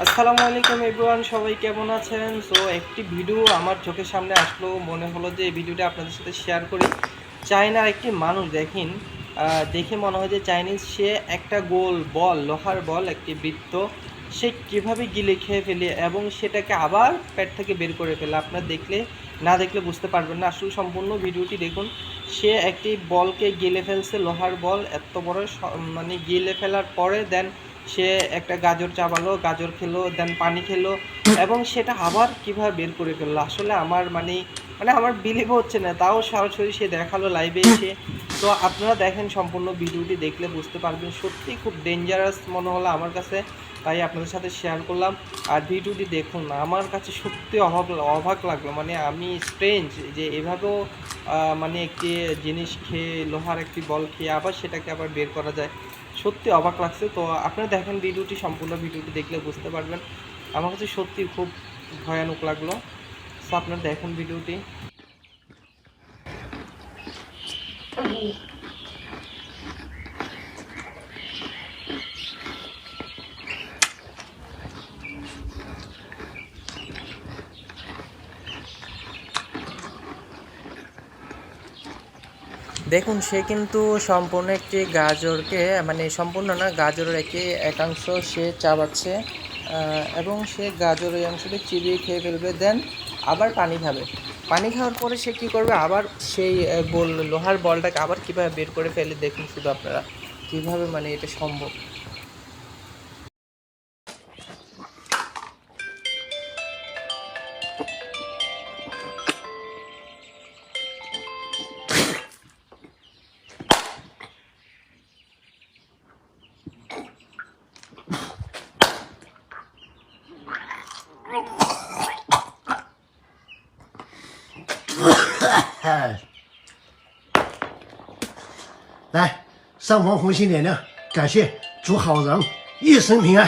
আসসালামু আলাইকুম এভরিওয়ান, সবাই কেমন আছেন? সো একটি ভিডিও আমার চোখের সামনে আসলো, মনে হলো যে এই ভিডিওটা আপনাদের সাথে শেয়ার করি। চায়নার একটি মানুষ দেখেন, দেখে মনে হয় যে চাইনিজ, সে একটা গোল বল, লোহার বল, একটি বৃত্ত, সে কীভাবে গিলে খেয়ে ফেলে এবং সেটাকে আবার পেট থেকে বের করে ফেলে। আপনারা না দেখলে বুঝতে পারবেন না। আসলে সম্পূর্ণ ভিডিওটি দেখুন। সে একটি বলকে গিলে ফেলছে, লোহার বল এত বড়, মানে গিলে ফেলার পরে দেন সে একটা গাজর চাবালো, গাজর খেলো, দেন পানি খেলো এবং সেটা আবার কীভাবে বের করে ফেললো। আসলে আমার আমার বিলিভ হচ্ছে না, তাও সরাসরি সে দেখালো লাইভে এসে। তো আপনারা দেখেন, সম্পূর্ণ ভিডিওটি দেখলে বুঝতে পারবেন। সত্যিই খুব ডেঞ্জারাস মনে হলো আমার কাছে, তাই আপনাদের সাথে শেয়ার করলাম। আর ভিডিওটি দেখুন, আমার কাছে সত্যি অবাক লাগলো। মানে আমি স্ট্রেঞ্জ যে এভাবেও একটি জিনিস খেয়ে, লোহার একটি বল খেয়ে আবার সেটাকে আবার বের করা যায়। সত্যি অবাক লাগছে। তো আপনারা দেখেন ভিডিওটি, সম্পূর্ণ ভিডিওটি দেখলে বুঝতে পারবেন। আমার কাছে সত্যি খুব ভয়ানক লাগলো। সো আপনারা দেখুন ভিডিওটি। দেখুন, সে কিন্তু সম্পূর্ণ একটি গাজরকে, সম্পূর্ণ না, গাজরের একটি একাংশ সে চাবাচ্ছে এবং সে গাজরের এই অংশটি চিবিয়ে খেয়ে ফেলবে, দেন আবার পানি খাবে। পানি খাওয়ার পরে সে কী করবে, আবার সেই লোহার বলটাকে আবার কীভাবে বের করে ফেলে দেখুন শুধু আপনারা, কীভাবে এটা সম্ভব।来，上方红心点亮，感谢祝好人一生平安。